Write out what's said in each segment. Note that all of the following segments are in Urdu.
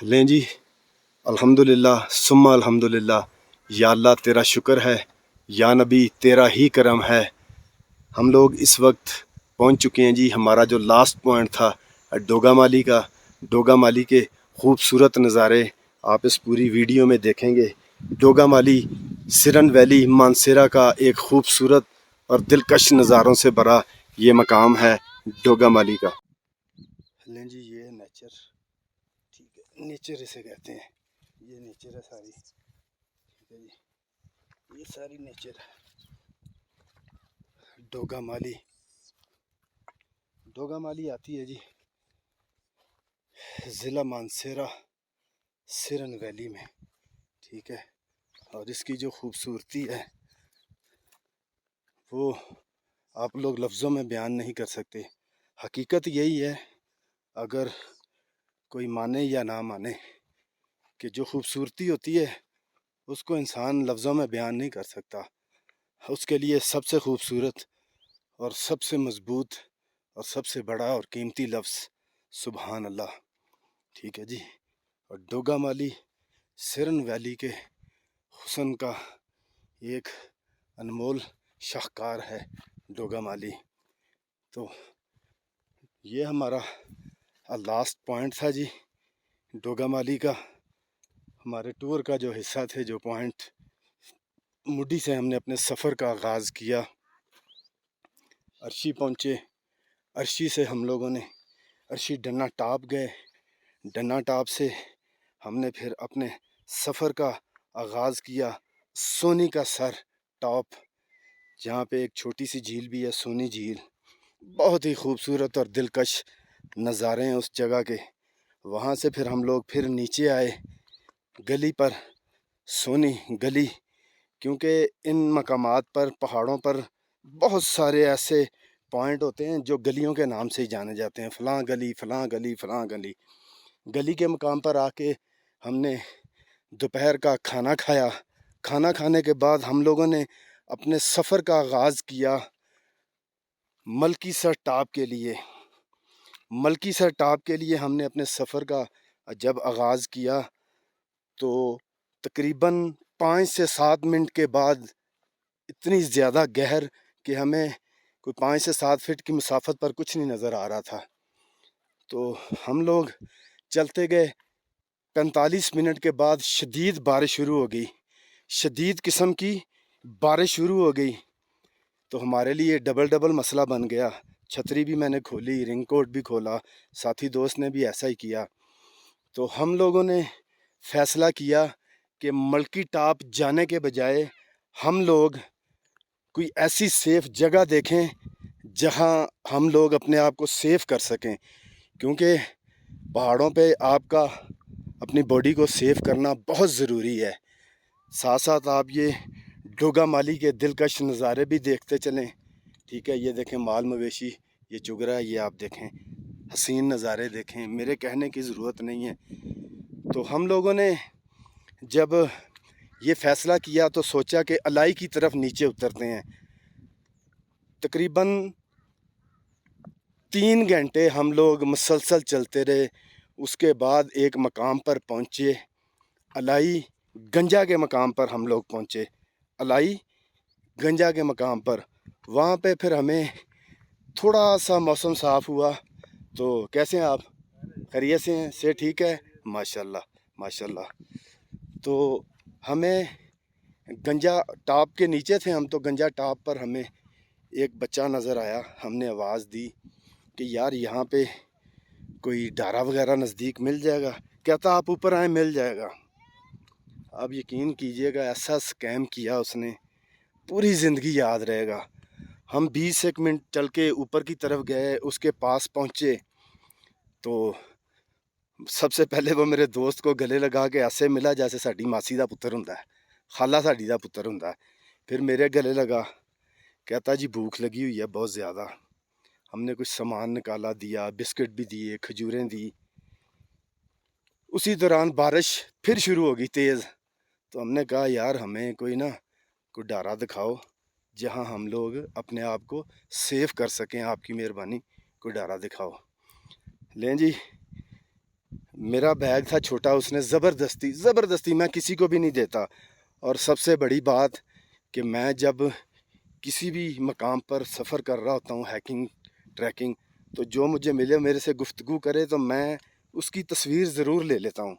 لیں جی، الحمدللہ سما الحمدللہ، یا اللہ تیرا شکر ہے، یا نبی تیرا ہی کرم ہے۔ ہم لوگ اس وقت پہنچ چکے ہیں جی، ہمارا جو لاسٹ پوائنٹ تھا ڈوگا مالی کا، ڈوگا مالی کے خوبصورت نظارے آپ اس پوری ویڈیو میں دیکھیں گے۔ ڈوگا مالی سرن ویلی مانسیرا کا ایک خوبصورت اور دلکش نظاروں سے بھرا یہ مقام ہے ڈوگا مالی کا۔ لیں جی، یہ نیچر، ٹھیک ہے، نیچر اسے کہتے ہیں، یہ نیچر ہے ساری، ٹھیک ہے جی، یہ ساری نیچر ہے ڈوگا مالی۔ ڈوگا مالی آتی ہے جی ضلع مانسیرا سرن ویلی میں، ٹھیک ہے، اور اس کی جو خوبصورتی ہے وہ آپ لوگ لفظوں میں بیان نہیں کر سکتے۔ حقیقت یہی ہے، اگر کوئی مانے یا نہ مانے، کہ جو خوبصورتی ہوتی ہے اس کو انسان لفظوں میں بیان نہیں کر سکتا۔ اس کے لیے سب سے خوبصورت اور سب سے مضبوط اور سب سے بڑا اور قیمتی لفظ سبحان اللہ، ٹھیک ہے جی۔ اور ڈوگا مالی سرن ویلی کے حسن کا ایک انمول شاہکار ہے ڈوگا مالی۔ تو یہ ہمارا لاسٹ پوائنٹ تھا جی ڈوگا مالی کا، ہمارے ٹور کا جو حصہ تھے، جو پوائنٹ مڈی سے ہم نے اپنے سفر کا آغاز کیا، عرشی پہنچے، عرشی سے ہم لوگوں نے عرشی ڈنا ٹاپ گئے، ڈنا ٹاپ سے ہم نے پھر اپنے سفر کا آغاز کیا سونی کا سر ٹاپ، جہاں پہ ایک چھوٹی سی جھیل بھی ہے، سونی جھیل، بہت ہی خوبصورت اور دلکش نظارے ہیں اس جگہ کے۔ وہاں سے پھر ہم لوگ پھر نیچے آئے گلی پر، سونی گلی، کیونکہ ان مقامات پر پہاڑوں پر بہت سارے ایسے پوائنٹ ہوتے ہیں جو گلیوں کے نام سے ہی جانے جاتے ہیں، فلاں گلی فلاں گلی فلاں گلی۔ گلی کے مقام پر آ کے ہم نے دوپہر کا کھانا کھایا، کھانا کھانے کے بعد ہم لوگوں نے اپنے سفر کا آغاز کیا ملکی سر ٹاپ کے لیے۔ ملکی سر ٹاپ کے لیے ہم نے اپنے سفر کا جب آغاز کیا تو تقریباً 5 سے 7 منٹ کے بعد اتنی زیادہ گہر کہ ہمیں کوئی 5 سے 7 فٹ کی مسافت پر کچھ نہیں نظر آ رہا تھا۔ تو ہم لوگ چلتے گئے، 45 منٹ کے بعد شدید بارش شروع ہو گئی، شدید قسم کی بارش شروع ہو گئی، تو ہمارے لیے ڈبل مسئلہ بن گیا۔ چھتری بھی میں نے کھولی، رینگ کوٹ بھی کھولا، ساتھی دوست نے بھی ایسا ہی کیا۔ تو ہم لوگوں نے فیصلہ کیا کہ ملکی ٹاپ جانے کے بجائے ہم لوگ کوئی ایسی سیف جگہ دیکھیں جہاں ہم لوگ اپنے آپ کو سیف کر سکیں، کیونکہ پہاڑوں پہ آپ کا اپنی باڈی کو سیف کرنا بہت ضروری ہے۔ ساتھ ساتھ آپ یہ ڈوگا مالی کے دلکش نظارے بھی دیکھتے چلیں، ٹھیک ہے۔ یہ دیکھیں مال مویشی، یہ چگ رہا ہے، یہ آپ دیکھیں حسین نظارے دیکھیں، میرے کہنے کی ضرورت نہیں ہے۔ تو ہم لوگوں نے جب یہ فیصلہ کیا تو سوچا کہ الائی کی طرف نیچے اترتے ہیں۔ تقریباً 3 گھنٹے ہم لوگ مسلسل چلتے رہے، اس کے بعد ایک مقام پر پہنچے، الائی گنجا کے مقام پر ہم لوگ پہنچے، الائی گنجا کے مقام پر۔ وہاں پہ پھر ہمیں تھوڑا سا موسم صاف ہوا۔ تو کیسے ہیں آپ؟ خیریت سے ہیں؟ سے ٹھیک ہے؟ ماشاءاللہ ماشاءاللہ۔ تو ہمیں گنجا ٹاپ کے نیچے تھے ہم، تو گنجا ٹاپ پر ہمیں ایک بچہ نظر آیا، ہم نے آواز دی کہ یار یہاں پہ کوئی ڈارا وغیرہ نزدیک مل جائے گا؟ کہتا آپ اوپر آئیں مل جائے گا۔ آپ یقین کیجئے گا ایسا سکیم کیا اس نے، پوری زندگی یاد رہے گا۔ ہم 20 منٹ چل کے اوپر کی طرف گئے، اس کے پاس پہنچے تو سب سے پہلے وہ میرے دوست کو گلے لگا کے ایسے ملا جیسے ساڈی ماسی دا پتر ہوندا ہے، خالہ ساڈی دا پتر ہوندا ہے۔ پھر میرے گلے لگا، کہتا جی بھوک لگی ہوئی ہے بہت زیادہ۔ ہم نے کچھ سامان نکالا، دیا، بسکٹ بھی دیے، کھجوریں دی۔ اسی دوران بارش پھر شروع ہو گئی تیز، تو ہم نے کہا یار ہمیں کوئی ڈارا دکھاؤ جہاں ہم لوگ اپنے آپ کو سیف کر سکیں، آپ کی مہربانی کوئی ڈارا دکھاؤ۔ لیں جی، میرا بیگ تھا چھوٹا، اس نے زبردستی، میں کسی کو بھی نہیں دیتا. اور سب سے بڑی بات کہ میں جب کسی بھی مقام پر سفر کر رہا ہوتا ہوں، ہیکنگ ٹریکنگ، تو جو مجھے ملے میرے سے گفتگو کرے تو میں اس کی تصویر ضرور لے لیتا ہوں،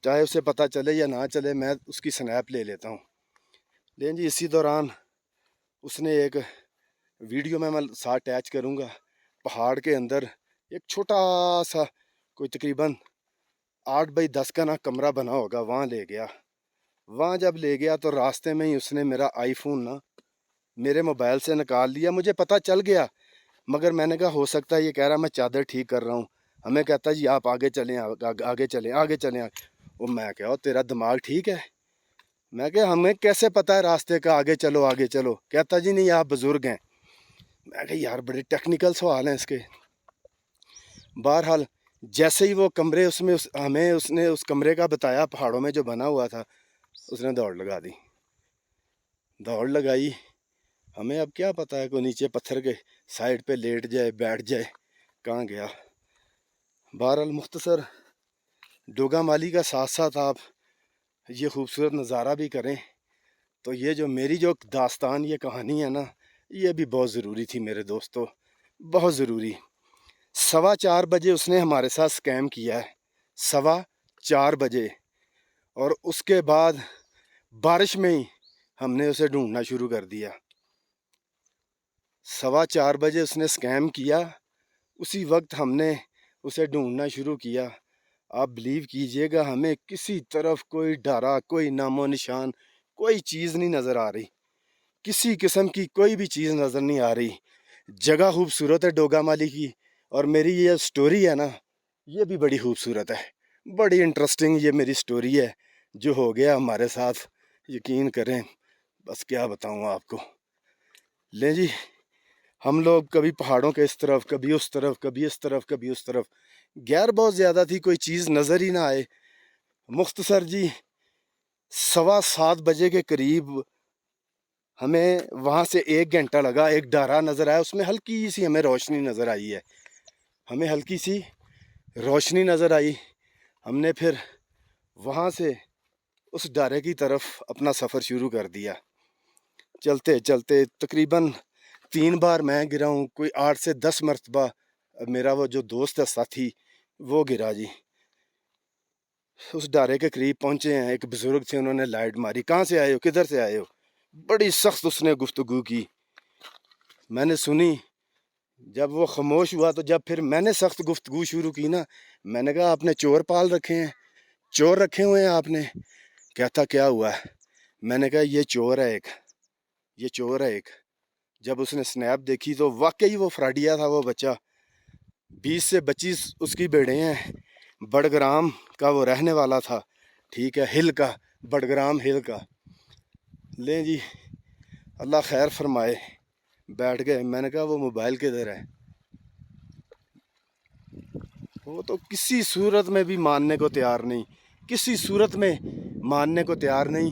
چاہے اسے پتہ چلے یا نہ چلے، میں اس کی سنیپ لے لیتا ہوں. لیکن جی اسی دوران اس نے ایک ویڈیو میں ساتھ اٹیچ کروں گا، پہاڑ کے اندر ایک چھوٹا سا کوئی تقریباً 8x10 کا کمرہ بنا ہوگا، وہاں لے گیا. وہاں جب لے گیا تو راستے میں ہی اس نے میرا آئی فون میرے موبائل سے نکال لیا. مجھے پتہ چل گیا، مگر میں نے کہا ہو سکتا ہے یہ کہہ رہا میں چادر ٹھیک کر رہا ہوں، ہمیں کہتا جی آپ آگے چلیں آگے چلیں. وہ میں کہا تیرا دماغ ٹھیک ہے؟ میں کہا ہمیں کیسے پتہ ہے راستے کا، آگے چلو. کہتا جی نہیں آپ بزرگ ہیں. میں کہا یار بڑے ٹیکنیکل سوال ہیں اس کے. بہرحال جیسے ہی وہ کمرے اس نے اس کمرے کا بتایا پہاڑوں میں جو بنا ہوا تھا، اس نے دوڑ لگائی. ہمیں اب کیا پتہ ہے کوئی نیچے پتھر کے سائڈ پہ لیٹ جائے بیٹھ جائے، کہاں گیا. بہرحال مختصر ڈوگا مالی کا ساتھ ساتھ آپ یہ خوبصورت نظارہ بھی کریں تو یہ جو میری جو داستان یہ کہانی ہے نا، یہ بھی بہت ضروری تھی میرے دوستو، بہت ضروری. 4:15 بجے اس نے ہمارے ساتھ سکیم کیا ہے، 4:15 بجے. اور اس کے بعد بارش میں ہی ہم نے اسے ڈھونڈنا شروع کر دیا. 4:15 بجے اس نے سکیم کیا، اسی وقت ہم نے اسے ڈھونڈنا شروع کیا. آپ بلیو کیجئے گا ہمیں کسی طرف کوئی ڈرا، کوئی نام و نشان، کوئی چیز نہیں نظر آ رہی، کسی قسم کی کوئی بھی چیز نظر نہیں آ رہی. جگہ خوبصورت ہے ڈوگا مالی کی، اور میری یہ سٹوری ہے نا یہ بھی بڑی خوبصورت ہے، بڑی انٹرسٹنگ یہ میری سٹوری ہے جو ہو گیا ہمارے ساتھ. یقین کریں بس کیا بتاؤں آپ کو. لیں جی ہم لوگ کبھی پہاڑوں کے اس طرف، کبھی اس طرف، کبھی اس طرف، کبھی اس طرف. گیر بہت زیادہ تھی، کوئی چیز نظر ہی نہ آئے. مختصر جی 7:15 بجے کے قریب ہمیں وہاں سے 1 گھنٹہ لگا، ایک ڈارا نظر آیا، اس میں ہلکی سی ہمیں روشنی نظر آئی ہے، ہمیں ہلکی سی روشنی نظر آئی. ہم نے پھر وہاں سے اس ڈارے کی طرف اپنا سفر شروع کر دیا. چلتے چلتے تقریباً 3 بار میں گرا ہوں، کوئی 8 سے 10 مرتبہ میرا وہ جو دوست ہے ساتھی وہ گرا جی. اس ڈارے کے قریب پہنچے ہیں، ایک بزرگ تھے، انہوں نے لائٹ ماری، کہاں سے آئے ہو، کدھر سے آئے ہو. بڑی سخت اس نے گفتگو کی، میں نے سنی. جب وہ خاموش ہوا تو جب پھر میں نے سخت گفتگو شروع کی نا، میں نے کہا آپ نے چور پال رکھے ہیں، چور رکھے ہوئے ہیں آپ نے. کہتا کیا ہوا ہے؟ میں نے کہا یہ چور ہے ایک، یہ چور ہے ایک. جب اس نے سنیپ دیکھی تو واقعی وہ فراڈیا تھا، وہ بچہ 20 سے 25 اس کی بیڑے ہیں، بڑگرام کا وہ رہنے والا تھا، ٹھیک ہے، ہل کا، بڑگرام ہل کا. لیں جی اللہ خیر فرمائے. بیٹھ گئے. میں نے کہا وہ موبائل کدھر ہے؟ وہ تو کسی صورت میں بھی ماننے کو تیار نہیں، کسی صورت میں ماننے کو تیار نہیں.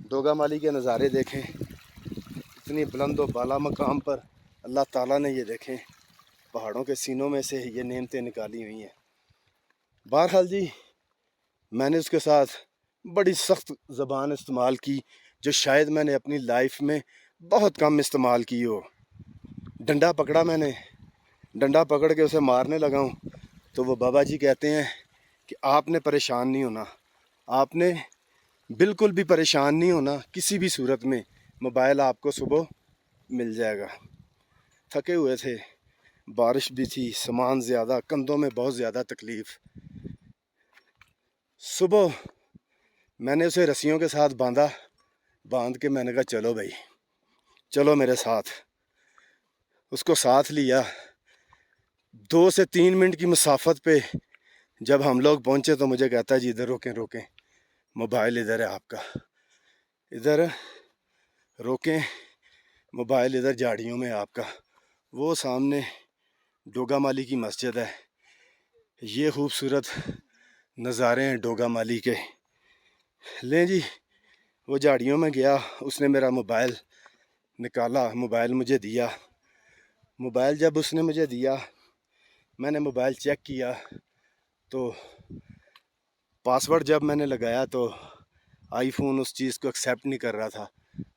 ڈوگا مالی کے نظارے دیکھیں، اتنی بلند و بالا مقام پر اللہ تعالیٰ نے یہ دیکھیں پہاڑوں کے سینوں میں سے یہ نعمتیں نکالی ہوئی ہیں. بہرحال جی میں نے اس کے ساتھ بڑی سخت زبان استعمال کی جو شاید میں نے اپنی لائف میں بہت کم استعمال کی ہو. ڈنڈا پکڑا میں نے، ڈنڈا پکڑ کے اسے مارنے لگا ہوں تو وہ بابا جی کہتے ہیں کہ آپ نے پریشان نہیں ہونا، آپ نے بالکل بھی پریشان نہیں ہونا، کسی بھی صورت میں موبائل آپ کو صبح مل جائے گا. تھکے ہوئے تھے، بارش بھی تھی، سامان زیادہ، کندھوں میں بہت زیادہ تکلیف. صبح میں نے اسے رسیوں کے ساتھ باندھ کے میں نے کہا چلو بھائی چلو میرے ساتھ. اس کو ساتھ لیا. 2 سے 3 منٹ کی مسافت پہ جب ہم لوگ پہنچے تو مجھے کہتا ہے جی ادھر روکیں، موبائل ادھر ہے آپ کا، ادھر روکیں، موبائل ادھر جھاڑیوں میں آپ کا. وہ سامنے ڈوگا مالی کی مسجد ہے. یہ خوبصورت نظارے ہیں ڈوگا مالی کے. لیں جی وہ جھاڑیوں میں گیا، اس نے میرا موبائل نکالا، موبائل مجھے دیا. موبائل جب اس نے مجھے دیا میں نے موبائل چیک کیا تو پاسورڈ جب میں نے لگایا تو آئی فون اس چیز کو ایکسیپٹ نہیں کر رہا تھا.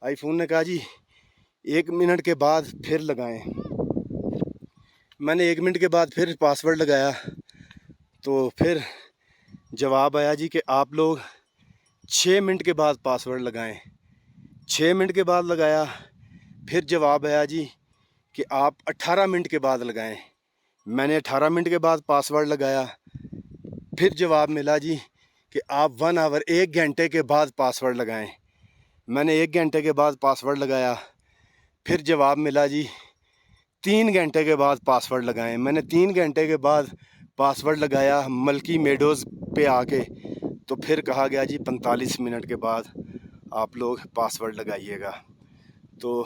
آئی فون نے کہا جی 1 منٹ کے بعد پھر لگائیں. میں نے 1 منٹ کے بعد پھر پاسورڈ لگایا تو پھر جواب آیا جی کہ آپ لوگ 6 منٹ کے بعد پاسورڈ لگائیں. 6 منٹ کے بعد لگایا. پھر جواب آیا جی کہ آپ 18 منٹ کے بعد لگائیں. میں نے 18 منٹ کے بعد پاسورڈ لگایا. پھر جواب ملا جی کہ آپ 1 آور 1 گھنٹے کے بعد پاسورڈ لگائیں. میں نے 1 گھنٹے کے بعد پاسورڈ لگایا. پھر جواب ملا جی 3 گھنٹے کے بعد پاسورڈ لگائیں. میں نے 3 گھنٹے کے بعد پاسورڈ لگایا ملکی میڈوز پہ آ کے. تو پھر کہا گیا جی 45 منٹ کے بعد آپ لوگ پاسورڈ لگائیے گا. تو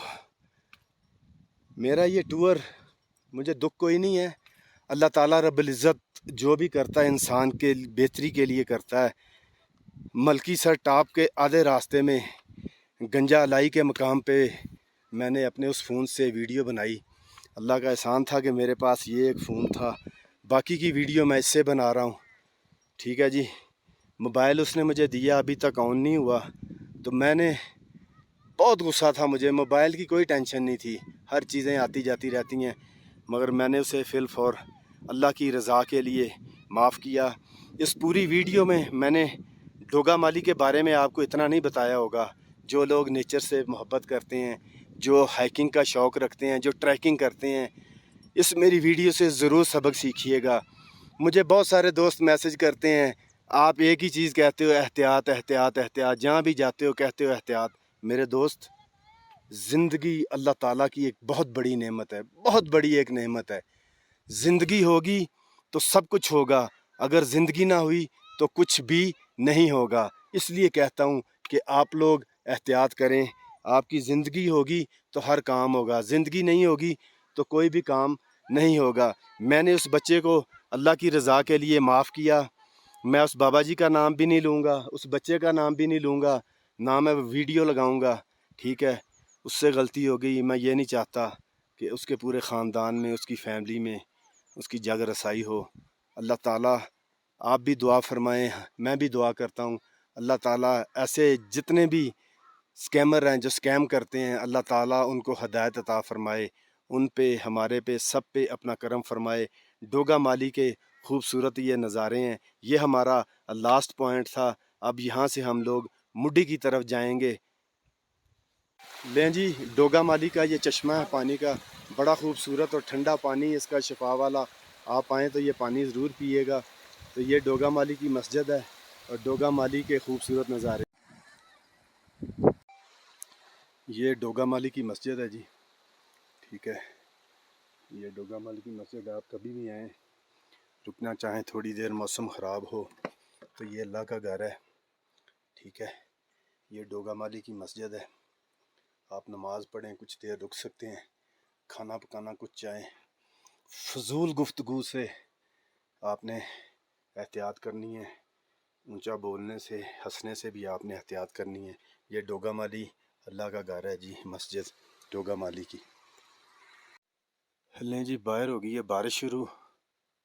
میرا یہ ٹور مجھے دکھ کوئی نہیں ہے. اللہ تعالیٰ رب العزت جو بھی کرتا ہے انسان کے بہتری کے لیے کرتا ہے. ملکی سر ٹاپ کے آدھے راستے میں گنجا الائی کے مقام پہ میں نے اپنے اس فون سے ویڈیو بنائی. اللہ کا احسان تھا کہ میرے پاس یہ ایک فون تھا. باقی کی ویڈیو میں اس سے بنا رہا ہوں. ٹھیک ہے جی. موبائل اس نے مجھے دیا, ابھی تک آن نہیں ہوا. تو میں نے بہت غصہ تھا مجھے. موبائل کی کوئی ٹینشن نہیں تھی, ہر چیزیں آتی جاتی رہتی ہیں. مگر میں نے اسے فی الفور اللہ کی رضا کے لیے معاف کیا. اس پوری ویڈیو میں نے ڈوگا مالی کے بارے میں آپ کو اتنا نہیں بتایا ہوگا. جو لوگ نیچر سے محبت کرتے ہیں, جو ہائکنگ کا شوق رکھتے ہیں, جو ٹریکنگ کرتے ہیں, اس میری ویڈیو سے ضرور سبق سیکھیے گا. مجھے بہت سارے دوست میسج کرتے ہیں, آپ ایک ہی چیز کہتے ہو, احتیاط احتیاط احتیاط, جہاں بھی جاتے ہو کہتے ہو احتیاط. میرے دوست, زندگی اللہ تعالیٰ کی ایک بہت بڑی نعمت ہے, بہت بڑی ایک نعمت ہے. زندگی ہوگی تو سب کچھ ہوگا, اگر زندگی نہ ہوئی تو کچھ بھی نہیں ہوگا. اس لیے کہتا ہوں کہ آپ لوگ احتیاط کریں. آپ کی زندگی ہوگی تو ہر کام ہوگا, زندگی نہیں ہوگی تو کوئی بھی کام نہیں ہوگا. میں نے اس بچے کو اللہ کی رضا کے لیے معاف کیا. میں اس بابا جی کا نام بھی نہیں لوں گا, اس بچے کا نام بھی نہیں لوں گا, نہ میں ویڈیو لگاؤں گا. ٹھیک ہے, اس سے غلطی ہو گئی. میں یہ نہیں چاہتا کہ اس کے پورے خاندان میں, اس کی فیملی میں اس کی جگ رسائی ہو. اللہ تعالیٰ آپ بھی دعا فرمائیں, میں بھی دعا کرتا ہوں. اللہ تعالیٰ ایسے جتنے بھی سکیمر ہیں جو سکیم کرتے ہیں, اللہ تعالیٰ ان کو ہدایت عطا فرمائے. ان پہ, ہمارے پہ, سب پہ اپنا کرم فرمائے. ڈوگا مالی کے خوبصورت یہ نظارے ہیں. یہ ہمارا لاسٹ پوائنٹ تھا. اب یہاں سے ہم لوگ مڈی کی طرف جائیں گے. لیں جی, ڈوگا مالی کا یہ چشمہ ہے پانی کا, بڑا خوبصورت اور ٹھنڈا پانی اس کا, شفا والا. آپ آئیں تو یہ پانی ضرور پیے گا. تو یہ ڈوگا مالی کی مسجد ہے اور ڈوگا مالی کے خوبصورت نظارے. یہ ڈوگا مالی کی مسجد ہے جی. ٹھیک ہے, یہ ڈوگا مالی کی مسجد ہے. آپ کبھی بھی آئیں, رکنا چاہیں تھوڑی دیر, موسم خراب ہو تو یہ اللہ کا گھر ہے. ٹھیک ہے, یہ ڈوگا مالی کی مسجد ہے. آپ نماز پڑھیں, کچھ دیر رک سکتے ہیں, کھانا پکانا کچھ چاہیں. فضول گفتگو سے آپ نے احتیاط کرنی ہے. اونچا بولنے سے, ہنسنے سے بھی آپ نے احتیاط کرنی ہے. یہ ڈوگا مالی اللہ کا گھر ہے جی, مسجد ڈوگا مالی کی. لیں جی, باہر ہو گئی ہے بارش شروع,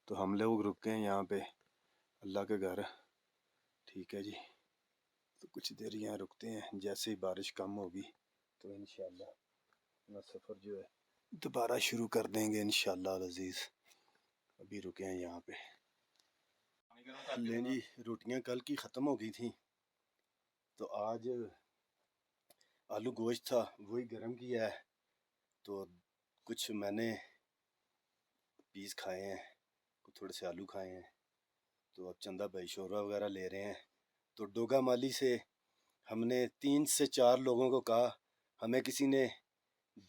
تو ہم لوگ رکے ہیں یہاں پہ, اللہ کا گھر. ٹھیک ہے جی, تو کچھ دیر یہاں رکتے ہیں. جیسے ہی بارش کم ہوگی تو انشاءاللہ اپنا سفر جو ہے دوبارہ شروع کر دیں گے انشاءاللہ العزیز. ابھی رکے ہیں یہاں پہ. لیں جی, روٹیاں کل کی ختم ہو گئی تھیں, تو آج آلو گوشت تھا, وہی گرم کیا ہے. تو کچھ میں نے پیس کھائے ہیں, کچھ تھوڑے سے آلو کھائے ہیں. تو اب چندہ بھائی شوربہ وغیرہ لے رہے ہیں. تو ڈوگا مالی سے ہم نے 3 سے 4 لوگوں کو کہا, ہمیں کسی نے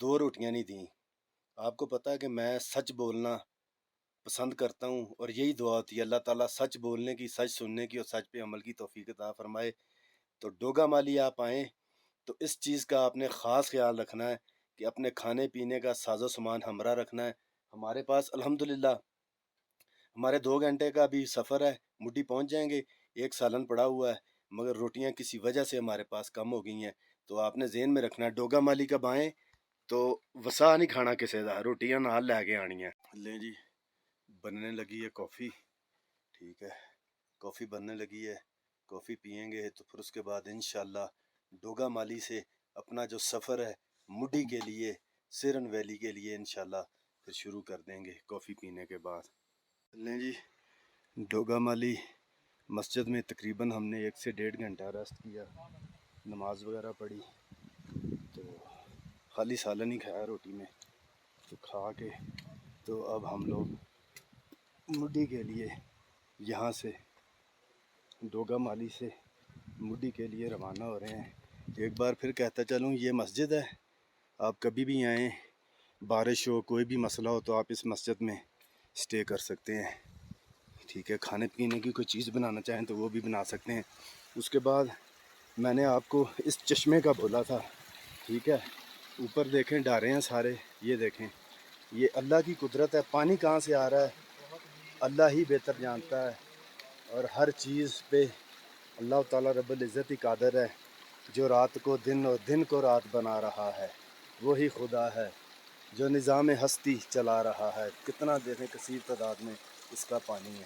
2 روٹیاں نہیں دیں. آپ کو پتہ ہے کہ میں سچ بولنا پسند کرتا ہوں, اور یہی دعا ہوتی ہے اللہ تعالیٰ سچ بولنے کی, سچ سننے کی اور سچ پہ عمل کی توفیق عطا فرمائے. تو ڈوگا مالی آپ آئیں تو اس چیز کا آپ نے خاص خیال رکھنا ہے کہ اپنے کھانے پینے کا ساز و سامان ہمراہ رکھنا ہے. ہمارے پاس الحمدللہ ہمارے 2 گھنٹے کا بھی سفر ہے, مڈی پہنچ جائیں گے. 1 سالن پڑا ہوا ہے, مگر روٹیاں کسی وجہ سے ہمارے پاس کم ہو گئی ہیں. تو آپ نے ذہن میں رکھنا ہے ڈوگا مالی کب آئیں تو وسا نہیں کھانا کسی دا, روٹیاں نال لے کے آنی ہیں. لیں جی, بننے لگی ہے کافی. ٹھیک ہے، کافی بننے لگی ہے، کافی پئیں گے تو پھر اس کے بعد انشاءاللہ ڈوگا مالی سے اپنا جو سفر ہے مڈی کے لیے، سیرن ویلی کے لیے انشاءاللہ پھر شروع کر دیں گے کافی پینے کے بعد۔ لیں جی، ڈوگا مالی مسجد میں تقریباً ہم نے 1 سے 1.5 گھنٹہ ریسٹ کیا، نماز وغیرہ پڑھی، تو خالی سالن ہی کھایا روٹی میں، تو کھا کے تو اب ہم لوگ مڈی کے لیے یہاں سے ڈوگا مالی سے مڈی کے لیے روانہ ہو رہے ہیں۔ ایک بار پھر کہتا چلوں، یہ مسجد ہے، آپ کبھی بھی آئیں، بارش ہو کوئی بھی مسئلہ ہو تو آپ اس مسجد میں سٹے کر سکتے ہیں، ٹھیک ہے۔ کھانے پینے کی کوئی چیز بنانا چاہیں تو وہ بھی بنا سکتے ہیں۔ اس کے بعد میں نے آپ کو اس چشمے کا بولا تھا، ٹھیک ہے، اوپر دیکھیں ڈارے ہیں سارے، یہ دیکھیں، یہ اللہ کی قدرت ہے، پانی کہاں سے آ رہا ہے اللہ ہی بہتر جانتا ہے، اور ہر چیز پہ اللہ تعالیٰ رب العزت ہی قادر ہے، جو رات کو دن اور دن کو رات بنا رہا ہے وہی خدا ہے، جو نظام ہستی چلا رہا ہے۔ کتنا دیکھیں کثیر تعداد میں اس کا پانی ہے۔